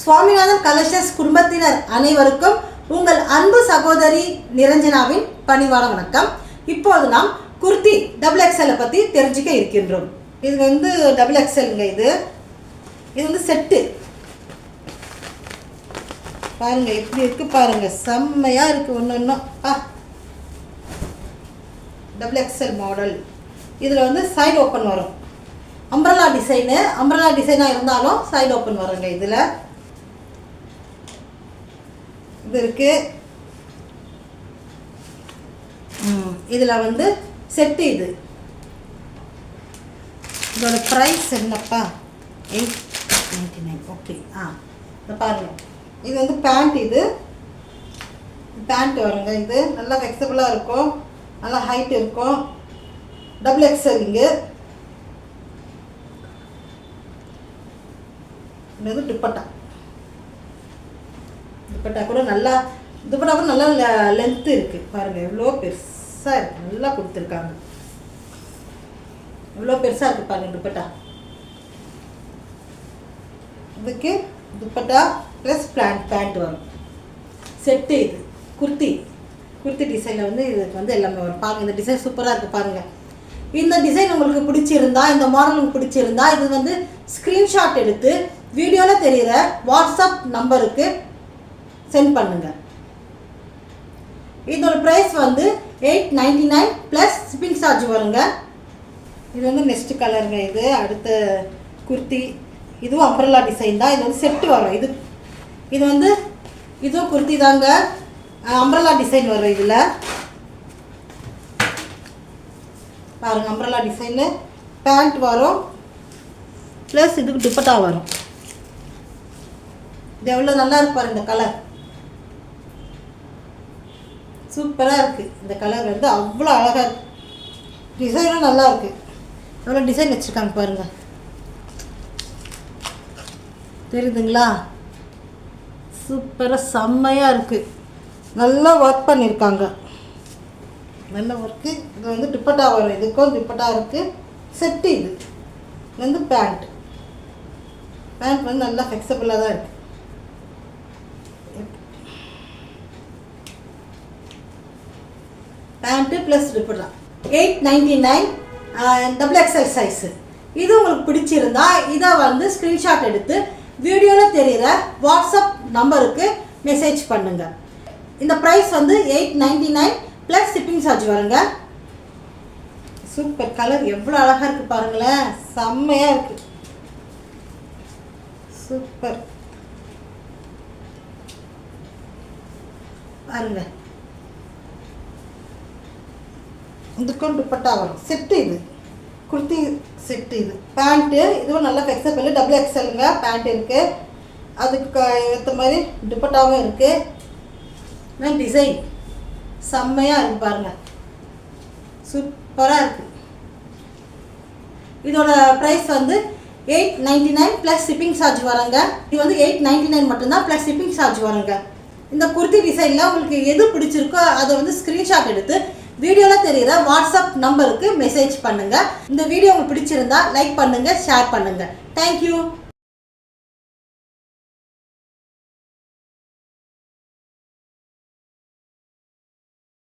Swaminathan collections குடும்பத்தினர் அனைவருக்கும் உங்கள் அன்பு சகோதரி நிரஞ்சனாவின் பணிவான வணக்கம். இப்போது நாம் குர்த்தி டபுள் எக்ஸ்எல் பற்றி தெரிஞ்சுக்க இருக்கின்றோம். இது வந்து டபுள் எக்ஸ்எல்ங்க. இது வந்து செட்டு பாருங்க, எப்படி இருக்கு பாருங்க, செம்மையா இருக்கு. ஒன்று டபுள் எக்ஸ்எல் மாடல். இதில் வந்து சைடு ஓப்பன் வரும். அம்ப்ரலா டிசைனாக இருந்தாலும் சைடு ஓப்பன் வருங்க. இதில் இது இருக்கு. இதில் வந்து செட்டு. இதோட ப்ரைஸ் என்னப்பா? 899. ஓகே. இதை பாருங்கள், இது வந்து பேண்ட். இது பேண்ட் வருங்க. இது நல்லா ஃப்ளெக்சிபிளாக இருக்கும், நல்லா ஹைட் இருக்கும். Double XL. இங்கே இது துப்பட்டா கூட நல்லா லென்த்து இருக்குது பாருங்கள். எவ்வளோ பெருசாக இருக்குது, நல்லா கொடுத்துருக்காங்க. எவ்வளோ பெருசாக இருக்குது பாருங்கள் துப்பட்டா. இதுக்கு துப்பட்டா ப்ளஸ் பேண்ட் வரும். செட்டு. இது குர்த்தி டிசைனில் வந்து இதுக்கு வந்து எல்லாமே வரும். பாருங்கள், இந்த டிசைன் சூப்பராக இருக்குது பாருங்கள். இந்த டிசைன் உங்களுக்கு பிடிச்சிருந்தா, இந்த மாடல் உங்களுக்கு பிடிச்சிருந்தா, இது வந்து ஸ்க்ரீன்ஷாட் எடுத்து வீடியோவில் தெரிகிற வாட்ஸ்அப் நம்பருக்கு சென்ட் பண்ணுங்கள். இதோட ப்ரைஸ் வந்து 899 ப்ளஸ் ஷிப்பிங் சார்ஜ் வருங்க. இது வந்து நெக்ஸ்ட் கலருங்க. இது அடுத்த குர்த்தி. இதுவும் அம்ப்ரல்லா டிசைன் தான். இது வந்து செட்டு வரும். இது வந்து இதுவும் குர்த்தி தாங்க, அம்ப்ரல்லா டிசைன் வரும். இதில் பாருங்கள், அம்ப்ரல்லா டிசைனு பேண்ட் வரும், ப்ளஸ் இதுக்கு துப்பட்டா வரும். இது எவ்வளோ நல்லா இருக்கு பாருங்க. இந்த கலர் சூப்பராக இருக்குது. இந்த கலர் வந்து அவ்வளோ அழகாக இருக்குது. டிசைனும் நல்லா இருக்குது. எவ்வளோ டிசைன் வச்சுருக்காங்க பாருங்கள், தெரியுதுங்களா? சூப்பராக செம்மையாக இருக்குது. நல்லா ஒர்க் பண்ணியிருக்காங்க, நல்ல ஒர்க்கு. இது வந்து துப்பட்டா வரும். இதுக்கும் துப்பட்டா இருக்குது. செட்டு. இது வந்து பேண்ட் வந்து நல்லா ஃப்ளெக்சிபிளாக தான் இருக்குது. Pant plus dupatta 899 double XL size. இது உங்களுக்கு பிடிச்சிருந்தா இதை வந்து ஸ்க்ரீன்ஷாட் எடுத்து வீடியோவில் தெரிகிற வாட்ஸ்அப் நம்பருக்கு மெசேஜ் பண்ணுங்கள். இந்த ப்ரைஸ் வந்து 899 ப்ளஸ் ஷிப்பிங் சார்ஜ் வருங்க. சூப்பர் கலர், எவ்வளோ அழகாக இருக்குது பாருங்களேன், செம்மையாக இருக்குது. சூப்பர் பாருங்க. இதுக்கும் துப்பட்டா வரும். செட்டு. இது குர்த்தி செட்டு. இது பேண்ட்டு. இதுவும் நல்லா ஃப்ளெக்சிபிள். டபுள் எக்ஸ்எல்லுங்க. பேண்ட் இருக்குது, அதுக்கு ஏற்ற மாதிரி துப்பட்டாவும் இருக்குது. டிசைன் செம்மையாக இருக்குது பாருங்கள், சூப்பராக இருக்குது. இதோட ப்ரைஸ் வந்து 899 ப்ளஸ் ஷிப்பிங் சார்ஜ் வருங்க. இது வந்து 899 மட்டும்தான் ப்ளஸ் ஷிப்பிங் சார்ஜ் வருங்க. இந்த குர்த்தி டிசைனில் உங்களுக்கு எது பிடிச்சிருக்கோ அதை வந்து ஸ்க்ரீன்ஷாட் எடுத்து வீடியோவில் தெரிகிற வாட்ஸ்அப் நம்பருக்கு மெசேஜ் பண்ணுங்கள். இந்த வீடியோ உங்களுக்கு பிடிச்சிருந்தா லைக் பண்ணுங்கள், ஷேர் பண்ணுங்கள். தேங்க்யூ.